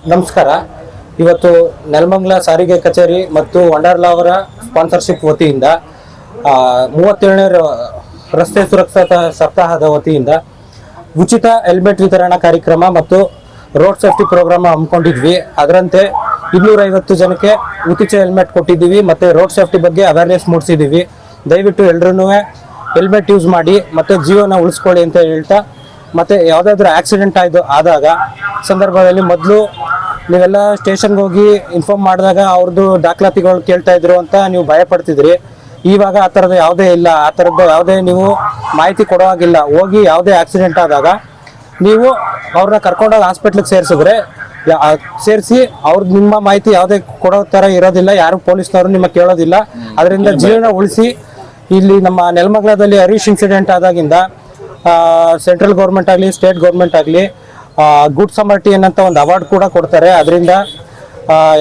ನಮಸ್ಕಾರ. ಇವತ್ತು ನೆಲಮಂಗಲ ಸಾರಿಗೆ ಕಚೇರಿ ಮತ್ತು ವಂಡರ್ಲಾ ಅವರ ಸ್ಪಾನ್ಸರ್ಶಿಪ್ ವತಿಯಿಂದ 37ನೇ ರಸ್ತೆ ಸುರಕ್ಷತಾ ಸಪ್ತಾಹದ ವತಿಯಿಂದ ಉಚಿತ ಹೆಲ್ಮೆಟ್ ವಿತರಣಾ ಕಾರ್ಯಕ್ರಮ ಮತ್ತು ರೋಡ್ ಸೇಫ್ಟಿ ಪ್ರೋಗ್ರಾಮ್ ಹಮ್ಮಿಕೊಂಡಿದ್ವಿ. ಅದರಂತೆ 250 ಜನಕ್ಕೆ ಉಚಿತ ಹೆಲ್ಮೆಟ್ ಕೊಟ್ಟಿದ್ದೀವಿ ಮತ್ತು ರೋಡ್ ಸೇಫ್ಟಿ ಬಗ್ಗೆ ಅವೇರ್ನೆಸ್ ಮೂಡಿಸಿದ್ದೀವಿ. ದಯವಿಟ್ಟು ಎಲ್ಲರೂ ಹೆಲ್ಮೆಟ್ ಯೂಸ್ ಮಾಡಿ ಮತ್ತು ಜೀವನ ಉಳಿಸ್ಕೊಳ್ಳಿ ಅಂತ ಹೇಳ್ತಾ, ಮತ್ತು ಯಾವುದಾದ್ರೂ ಆಕ್ಸಿಡೆಂಟ್ ಆದಾಗ ಸಂದರ್ಭದಲ್ಲಿ ಮೊದಲು ನೀವೆಲ್ಲ ಸ್ಟೇಷನ್ಗೆ ಹೋಗಿ ಇನ್ಫಾರ್ಮ್ ಮಾಡಿದಾಗ ಅವ್ರದ್ದು ದಾಖಲಾತಿಗಳು ಕೇಳ್ತಾ ಇದ್ರು ಅಂತ ನೀವು ಭಯ ಪಡ್ತಿದ್ರಿ. ಇವಾಗ ಆ ಥರದ್ದು ಯಾವುದೇ ಇಲ್ಲ. ಆ ಥರದ್ದು ಯಾವುದೇ ನೀವು ಮಾಹಿತಿ ಕೊಡೋ ಹಾಗಿಲ್ಲ. ಹೋಗಿ ಯಾವುದೇ ಆಕ್ಸಿಡೆಂಟ್ ಆದಾಗ ನೀವು ಅವ್ರನ್ನ ಕರ್ಕೊಂಡೋಗಿ ಹಾಸ್ಪಿಟ್ಲಿಗೆ ಸೇರಿಸಿ ಅವ್ರದ್ದು ನಿಮ್ಮ ಮಾಹಿತಿ ಯಾವುದೇ ಕೊಡೋ ಥರ ಇರೋದಿಲ್ಲ. ಯಾರು ಪೊಲೀಸ್ನವರು ನಿಮ್ಮ ಕೇಳೋದಿಲ್ಲ. ಅದರಿಂದ ಜೀವನ ಉಳಿಸಿ. ಇಲ್ಲಿ ನಮ್ಮ ನೆಲಮಂಗಲದಲ್ಲಿ ಹರೀಶ್ ಇನ್ಸಿಡೆಂಟ್ ಆದಾಗಿಂದ ಸೆಂಟ್ರಲ್ ಗೌರ್ಮೆಂಟ್ ಆಗಲಿ ಸ್ಟೇಟ್ ಗೌರ್ಮೆಂಟ್ ಆಗಲಿ ಗುಡ್ ಸಮರ್ಟಿಯನ್ ಅಂತ ಒಂದು ಅವಾರ್ಡ್ ಕೂಡ ಕೊಡ್ತಾರೆ. ಅದರಿಂದ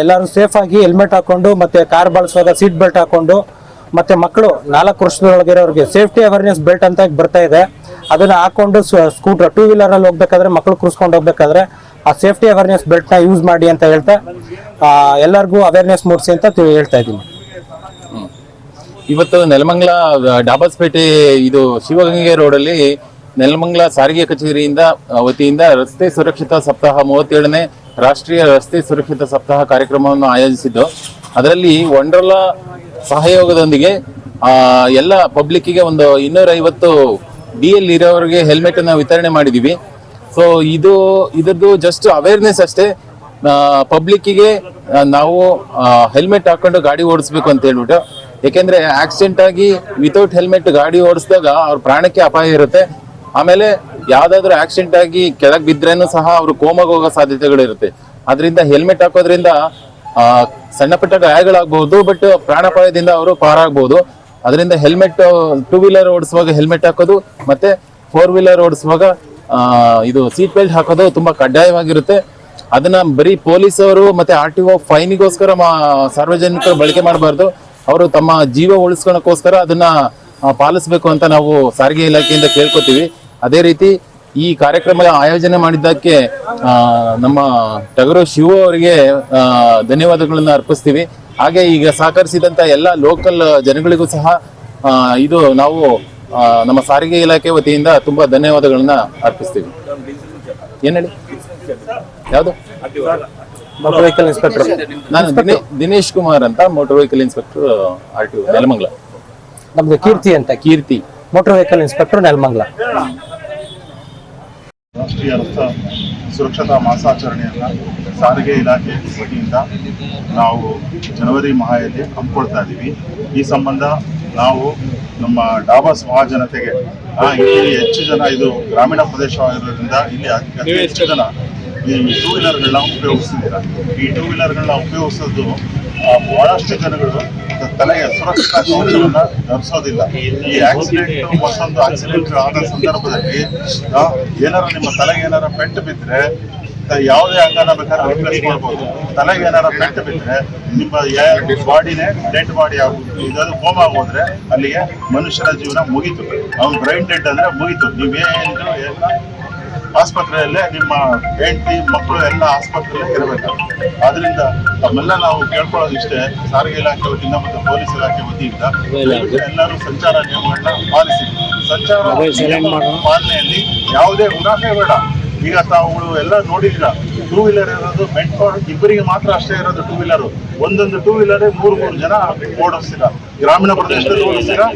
ಎಲ್ಲರೂ ಸೇಫಾಗಿ ಹೆಲ್ಮೆಟ್ ಹಾಕ್ಕೊಂಡು ಮತ್ತು ಕಾರ್ ಬಳಸುವಾಗ ಸೀಟ್ ಬೆಲ್ಟ್ ಹಾಕ್ಕೊಂಡು, ಮತ್ತು ಮಕ್ಕಳು 4 ವರ್ಷದೊಳಗಿರೋರಿಗೆ ಸೇಫ್ಟಿ ಅವೇರ್ನೆಸ್ ಬೆಲ್ಟ್ ಅಂತ ಬರ್ತಾ ಇದೆ, ಅದನ್ನು ಹಾಕ್ಕೊಂಡು ಸ್ಕೂಟರ್ 2 ವೀಲರಲ್ಲಿ ಹೋಗ್ಬೇಕಾದ್ರೆ, ಮಕ್ಕಳು ಕೂರಿಸ್ಕೊಂಡು ಹೋಗ್ಬೇಕಾದ್ರೆ ಆ ಸೇಫ್ಟಿ ಅವೇರ್ನೆಸ್ ಬೆಲ್ಟ್ನ ಯೂಸ್ ಮಾಡಿ ಅಂತ ಹೇಳ್ತಾ ಎಲ್ಲರಿಗೂ ಅವೇರ್ನೆಸ್ ಮೂಡಿಸಿ ಅಂತ ಹೇಳ್ತಾ ಇದ್ದೀನಿ. ಇವತ್ತು ನೆಲಮಂಗಲ ಡಾಬಾಸ್ಪೇಟೆ ಇದು ಶಿವಗಂಗೆ ರೋಡಲ್ಲಿ ನೆಲಮಂಗಲ ಸಾರಿಗೆ ಕಚೇರಿಯಿಂದ ವತಿಯಿಂದ ರಸ್ತೆ ಸುರಕ್ಷತಾ ಸಪ್ತಾಹ 37ನೇ ರಾಷ್ಟ್ರೀಯ ರಸ್ತೆ ಸುರಕ್ಷತಾ ಸಪ್ತಾಹ ಕಾರ್ಯಕ್ರಮವನ್ನು ಆಯೋಜಿಸಿದ್ದು. ಅದರಲ್ಲಿ ವಂಡರ್ಲಾ ಸಹಯೋಗದೊಂದಿಗೆ ಎಲ್ಲ ಪಬ್ಲಿಕ್ಕಿಗೆ ಒಂದು 250 DL ಇರೋರಿಗೆ ಹೆಲ್ಮೆಟ್ ಅನ್ನು ವಿತರಣೆ ಮಾಡಿದೀವಿ. ಸೊ ಇದ್ರದ್ದು ಜಸ್ಟ್ ಅವೇರ್ನೆಸ್ ಅಷ್ಟೇ. ಪಬ್ಲಿಕ್ಕಿಗೆ ನಾವು ಹೆಲ್ಮೆಟ್ ಹಾಕೊಂಡು ಗಾಡಿ ಓಡಿಸ್ಬೇಕು ಅಂತ ಹೇಳ್ಬಿಟ್ಟು, ಯಾಕೆಂದ್ರೆ ಆಕ್ಸಿಡೆಂಟ್ ಆಗಿ ವಿತೌಟ್ ಹೆಲ್ಮೆಟ್ ಗಾಡಿ ಓಡಿಸಿದಾಗ ಅವ್ರ ಪ್ರಾಣಕ್ಕೆ ಅಪಾಯ ಇರುತ್ತೆ. ಆಮೇಲೆ ಯಾವ್ದಾದ್ರು ಆಕ್ಸಿಡೆಂಟ್ ಆಗಿ ಕೆಳಗೆ ಬಿದ್ರೇನು ಸಹ ಅವ್ರು ಕೋಮಾಗ ಹೋಗೋ ಸಾಧ್ಯತೆಗಳಿರುತ್ತೆ. ಅದರಿಂದ ಹೆಲ್ಮೆಟ್ ಹಾಕೋದ್ರಿಂದ ಸಣ್ಣ ಪುಟ್ಟ ಗಾಯಗಳಾಗಬಹುದು, ಬಟ್ ಪ್ರಾಣಾಪಾಯದಿಂದ ಅವರು ಪಾರಾಗಬಹುದು. ಅದರಿಂದ ಹೆಲ್ಮೆಟ್ 2 ವೀಲರ್ ಓಡಿಸುವಾಗ ಹೆಲ್ಮೆಟ್ ಹಾಕೋದು ಮತ್ತೆ 4 ವೀಲರ್ ಓಡಿಸುವಾಗ ಇದು ಸೀಟ್ ಬೆಲ್ಟ್ ಹಾಕೋದು ತುಂಬಾ ಕಡ್ಡಾಯವಾಗಿರುತ್ತೆ. ಅದನ್ನ ಬರೀ ಪೊಲೀಸವರು ಮತ್ತೆ RTO ಫೈನಿಗೋಸ್ಕರ ಸಾರ್ವಜನಿಕರು ಬಳಕೆ ಮಾಡಬಾರ್ದು. ಅವರು ತಮ್ಮ ಜೀವ ಉಳಿಸ್ಕೊಳ್ಳೋಕ್ಕೋಸ್ಕರ ಅದನ್ನ ಪಾಲಿಸಬೇಕು ಅಂತ ನಾವು ಸಾರಿಗೆ ಇಲಾಖೆಯಿಂದ ಕೇಳ್ಕೊತೀವಿ. ಅದೇ ರೀತಿ ಈ ಕಾರ್ಯಕ್ರಮ ಆಯೋಜನೆ ಮಾಡಿದ್ದಕ್ಕೆ ನಮ್ಮ ಟಗರು ಶಿವು ಅವರಿಗೆ ಧನ್ಯವಾದಗಳನ್ನ ಅರ್ಪಿಸ್ತೀವಿ. ಹಾಗೆ ಈಗ ಸಹಕರಿಸಿದಂತ ಎಲ್ಲ ಲೋಕಲ್ ಜನಗಳಿಗೂ ಸಹ ಇದು ನಾವು ನಮ್ಮ ಸಾರಿಗೆ ಇಲಾಖೆ ವತಿಯಿಂದ ತುಂಬಾ ಧನ್ಯವಾದಗಳನ್ನ ಅರ್ಪಿಸ್ತೀವಿ. ಏನ್ ಹೇಳಿ, ಯಾವುದು? ಮೋಟರ್ ವೆಹಿಕಲ್ ಇನ್ಸ್ಪೆಕ್ಟರ್ ನಾನು ದಿನೇಶ್ ಕುಮಾರ್ ಅಂತ, motor vehicle inspector RTO Nelamangala. ನಮ್ದು ಕೀರ್ತಿ ಮೋಟರ್ ವೆಹಿಕಲ್ ಇನ್ಸ್ಪೆಕ್ಟರ್ ನೆಲಮಂಗಲ. ರಾಷ್ಟ್ರೀಯ ರಸ್ತೆ ಸುರಕ್ಷತಾ ಮಾಸಾಚರಣೆಯನ್ನು ಸಾರಿಗೆ ಇಲಾಖೆ ವತಿಯಿಂದ ನಾವು ಜನವರಿ ಮಾಹೆಯಲ್ಲಿ ಹಮ್ಮಿಕೊಳ್ತಾ ಇದ್ದೀವಿ. ಈ ಸಂಬಂಧ ನಾವು ನಮ್ಮ ಡಾಬಾಸ್ ಮಹಾಜನತೆಗೆ ಇಲ್ಲಿ ಹೆಚ್ಚು ಜನ, ಇದು ಗ್ರಾಮೀಣ ಪ್ರದೇಶವಾಗಿರೋದ್ರಿಂದ ಇಲ್ಲಿ ಅತಿ ಹೆಚ್ಚು ಜನ ಈ 2 ವೀಲರ್ಗಳನ್ನ ಉಪಯೋಗಿಸ್ತಿದ್ದೀರ. ಈ 2 ವೀಲರ್ಗಳನ್ನ ಉಪಯೋಗಿಸೋದು ಬಹಳಷ್ಟು ಜನಗಳು ತಲೆಗೆ ಸುರಕ್ಷತಾ ಕವಚವನ್ನು ಧರಿಸೋದಿಲ್ಲ. ಈ ಆಕ್ಸಿಡೆಂಟ್ ಮತ್ತೊಂದು ಆಕ್ಸಿಡೆಂಟ್ ಆದ ಸಂದರ್ಭದಲ್ಲಿ ಏನಾರ ನಿಮ್ಮ ತಲೆಗೆ ಏನಾರ ಪೆಟ್ಟು ಬಿದ್ದರೆ ಯಾವುದೇ ಅಂಗನ ಬೇಕಾದ್ರೆ ರಿಪ್ಲೇಸ್ ಮಾಡ್ಬೋದು. ತಲೆಗೆ ಏನಾರ ಪೆಟ್ಟು ಬಿದ್ದರೆ ನಿಮ್ಮ ಬಾಡಿನೇ ಡೆಡ್ ಬಾಡಿ ಆಗುತ್ತೆ. ಇದಾದ್ರು ಕೋಮಾ ಹೋದ್ರೆ ಅಲ್ಲಿಗೆ ಮನುಷ್ಯರ ಜೀವನ ಮುಗೀತು. ಅವ್ನು ಬ್ರೈನ್ ಡೆಡ್ ಅಂದ್ರೆ ಮುಗೀತು. ನೀವೇನು ಎಲ್ಲ ಆಸ್ಪತ್ರೆಯಲ್ಲೇ, ನಿಮ್ಮ ಹೆಂಡತಿ ಮಕ್ಕಳು ಎಲ್ಲ ಆಸ್ಪತ್ರೆಯಲ್ಲೇ ಇರಬೇಕು. ಆದ್ರಿಂದ ತಮ್ಮೆಲ್ಲ ನಾವು ಕೇಳ್ಕೊಳ್ಳೋದು ಇಷ್ಟೇ, ಸಾರಿಗೆ ಇಲಾಖೆ ವತಿಯಿಂದ ಮತ್ತು ಪೊಲೀಸ್ ಇಲಾಖೆ ವತಿಯಿಂದ ಎಲ್ಲರೂ ಸಂಚಾರ ನಿಯಮಗಳನ್ನ ಪಾಲಿಸಿ. ಸಂಚಾರ ಪಾಲನೆಯಲ್ಲಿ ಯಾವುದೇ ಉಡಾಫೆ ಬೇಡ. ಈಗ ತಾವುಗಳು ಎಲ್ಲ ನೋಡಿದ್ರ 2 ವೀಲರ್ ಇರೋದು ಮೆಂಟ್ ಫಾರ್ ಇಬ್ಬರಿಗೆ ಮಾತ್ರ ಅಷ್ಟೇ ಇರೋದು 2 ವೀಲರ್. ಒಂದೊಂದು 2 ವೀಲರ್ 3 ಜನ ಓಡಿಸ್ತೀರಾ. ಗ್ರಾಮೀಣ ಪ್ರದೇಶದಲ್ಲಿ ಓಡಿಸ್ತೀರಾ,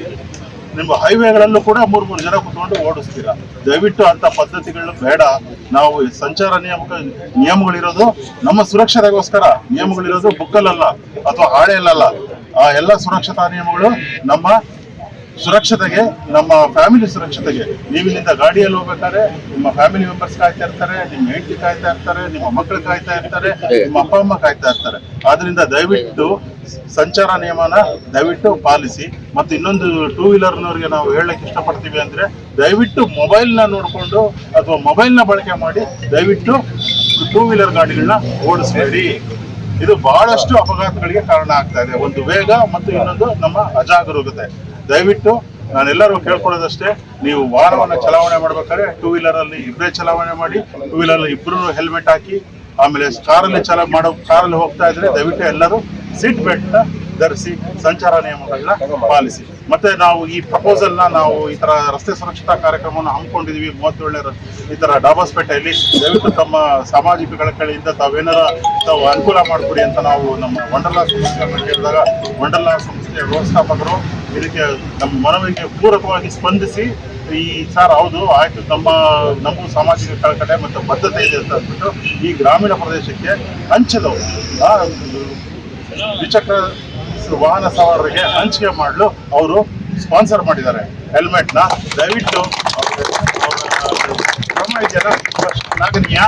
ನಿಮ್ಮ ಹೈವೇಗಳಲ್ಲೂ ಕೂಡ 3 ಜನ ಕುತ್ಕೊಂಡು ಓಡಿಸ್ತೀರಾ. ದಯವಿಟ್ಟು ಅಂತ ಪದ್ಧತಿಗಳು ಬೇಡ. ನಾವು ಸಂಚಾರ ನಿಯಮಗಳಿರೋದು ನಮ್ಮ ಸುರಕ್ಷತೆಗೋಸ್ಕರ. ನಿಯಮಗಳಿರೋದು ಬುಕ್ಕಲ್ಲಲ್ಲ ಅಥವಾ ಹಾಳೆಯಲ್ಲ. ಆ ಎಲ್ಲ ಸುರಕ್ಷತಾ ನಿಯಮಗಳು ನಮ್ಮ ಸುರಕ್ಷತೆಗೆ, ನಮ್ಮ ಫ್ಯಾಮಿಲಿ ಸುರಕ್ಷತೆಗೆ. ನೀವಿಲ್ಲಿಂದ ಗಾಡಿಯಲ್ಲಿ ಹೋಗ್ಬೇಕಾದ್ರೆ ನಿಮ್ಮ ಫ್ಯಾಮಿಲಿ ಮೆಂಬರ್ಸ್ ಕಾಯ್ತಾ ಇರ್ತಾರೆ, ನಿಮ್ಮ ಹೆಂಡತಿ ಕಾಯ್ತಾ ಇರ್ತಾರೆ, ನಿಮ್ಮ ಮಕ್ಕಳು ಕಾಯ್ತಾ ಇರ್ತಾರೆ, ನಿಮ್ಮ ಅಪ್ಪ ಅಮ್ಮ ಕಾಯ್ತಾ ಇರ್ತಾರೆ. ಆದ್ರಿಂದ ದಯವಿಟ್ಟು ಸಂಚಾರ ನಿಯಮನ ದಯವಿಟ್ಟು ಪಾಲಿಸಿ. ಮತ್ತು ಇನ್ನೊಂದು 2 ವೀಲರ್ನವ್ರಿಗೆ ನಾವು ಹೇಳಲಿಕ್ಕೆ ಇಷ್ಟಪಡ್ತೀವಿ ಅಂದ್ರೆ, ದಯವಿಟ್ಟು ಮೊಬೈಲ್ನ ನೋಡಿಕೊಂಡು ಅಥವಾ ಮೊಬೈಲ್ನ ಬಳಕೆ ಮಾಡಿ ದಯವಿಟ್ಟು 2 ವೀಲರ್ ಗಾಡಿಗಳನ್ನ ಓಡಿಸಬೇಡಿ. ಇದು ಬಹಳಷ್ಟು ಅಪಘಾತಗಳಿಗೆ ಕಾರಣ ಆಗ್ತಾ ಇದೆ. ಒಂದು ವೇಗ ಮತ್ತು ಇನ್ನೊಂದು ನಮ್ಮ ಅಜಾಗರೂಕತೆ. ದಯವಿಟ್ಟು ನಾನೆಲ್ಲರೂ ಕೇಳ್ಕೊಳ್ಳೋದಷ್ಟೇ, ನೀವು ವಾಹನವನ್ನು ಚಲಾವಣೆ ಮಾಡ್ಬೇಕಾದ್ರೆ 2 ವೀಲರ್ ಅಲ್ಲಿ ಇಬ್ಬರೇ ಚಲಾವಣೆ ಮಾಡಿ. 2 ವೀಲರ್ ಇಬ್ಬರು ಹೆಲ್ಮೆಟ್ ಹಾಕಿ ಆಮೇಲೆ ಕಾರಲ್ಲಿ ಹೋಗ್ತಾ ಇದ್ರೆ ದಯವಿಟ್ಟು ಎಲ್ಲರೂ ಸೀಟ್ ಬೆಲ್ಟ್ ಧರಿಸಿ, ಸಂಚಾರ ನಿಯಮಗಳನ್ನ ಪಾಲಿಸಿ. ಮತ್ತೆ ನಾವು ಈ ಪ್ರಪೋಸಲ್ನ ನಾವು ಈ ತರ ರಸ್ತೆ ಸುರಕ್ಷತಾ ಕಾರ್ಯಕ್ರಮವನ್ನು ಹಮ್ಮಿಕೊಂಡಿದೀವಿ 37 ಈ ತರ ಡಾಬಾಸ್ಪೇಟೆಯಲ್ಲಿ. ದಯವಿಟ್ಟು ತಮ್ಮ ಸಾಮಾಜಿಕಗಳ ಕಡೆಯಿಂದ ತಾವು ಅನುಕೂಲ ಮಾಡಿಕೊಡಿ ಅಂತ ನಾವು ನಮ್ಮ ವಂಡರ್ಲಾ ಸಂಸ್ಥೆಯನ್ನು ಕೇಳಿದಾಗ ವಂಡರ್ಲಾ ಸಂಸ್ಥೆಯ ವ್ಯವಸ್ಥಾಪಕರು ಇದಕ್ಕೆ ನಮ್ಮ ಮನವಿಗೆ ಪೂರಕವಾಗಿ ಸ್ಪಂದಿಸಿ, ಈ ಸರ್ ಹೌದು ಆಯ್ತು, ನಮಗೂ ಸಾಮಾಜಿಕ ಕಳಕಳೆ ಮತ್ತು ಬದ್ಧತೆ ಇದೆ ಅಂತ ಅಂದ್ಬಿಟ್ಟು ಈ ಗ್ರಾಮೀಣ ಪ್ರದೇಶಕ್ಕೆ ಹಂಚದವರು ದ್ವಿಚಕ್ರ ವಾಹನ ಸವಾರರಿಗೆ ಹಂಚಿಕೆ ಮಾಡಲು ಅವರು ಸ್ಪಾನ್ಸರ್ ಮಾಡಿದ್ದಾರೆ ಹೆಲ್ಮೆಟ್ನ. ದಯವಿಟ್ಟು ಕ್ರಮ ಇದೆಯಲ್ಲ ನಾಗನೀಯ,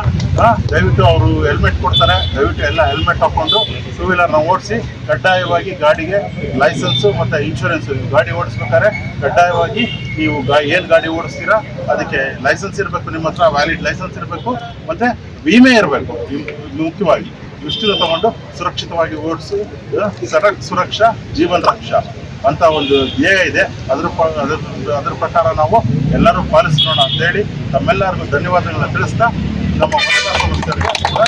ದಯವಿಟ್ಟು ಅವರು ಹೆಲ್ಮೆಟ್ ಕೊಡ್ತಾರೆ. ದಯವಿಟ್ಟು ಎಲ್ಲ ಹೆಲ್ಮೆಟ್ ಹಾಕೊಂಡು ಟೂ ವೀಲರ್ನ ಓಡಿಸಿ. ಕಡ್ಡಾಯವಾಗಿ ಗಾಡಿಗೆ ಲೈಸೆನ್ಸು ಮತ್ತು ಇನ್ಶೂರೆನ್ಸು, ಗಾಡಿ ಓಡಿಸ್ಬೇಕಾದ್ರೆ ಕಡ್ಡಾಯವಾಗಿ ನೀವು ಏನು ಗಾಡಿ ಓಡಿಸ್ತೀರಾ ಅದಕ್ಕೆ ಲೈಸೆನ್ಸ್ ಇರಬೇಕು, ನಿಮ್ಮ ಹತ್ರ ವ್ಯಾಲಿಡ್ ಲೈಸೆನ್ಸ್ ಇರಬೇಕು, ಮತ್ತು ವಿಮೆ ಇರಬೇಕು. ಮುಖ್ಯವಾಗಿ ಇಷ್ಟನ್ನು ತಗೊಂಡು ಸುರಕ್ಷಿತವಾಗಿ ಓಡಿಸಿ. ಸಡಕ್ ಸುರಕ್ಷಾ ಜೀವನ ರಕ್ಷಾ ಅಂತ ಒಂದು ಧ್ಯೇಯ ಇದೆ. ಅದರ ಪ್ರಕಾರ ನಾವು ಎಲ್ಲರೂ ಪಾಲಿಸೋಣ ಅಂತೇಳಿ ತಮ್ಮೆಲ್ಲರಿಗೂ ಧನ್ಯವಾದಗಳನ್ನ ತಿಳಿಸ್ತಾ ನಮ್ಮ ಸಂಸ್ಥೆಗೆ ಕೂಡ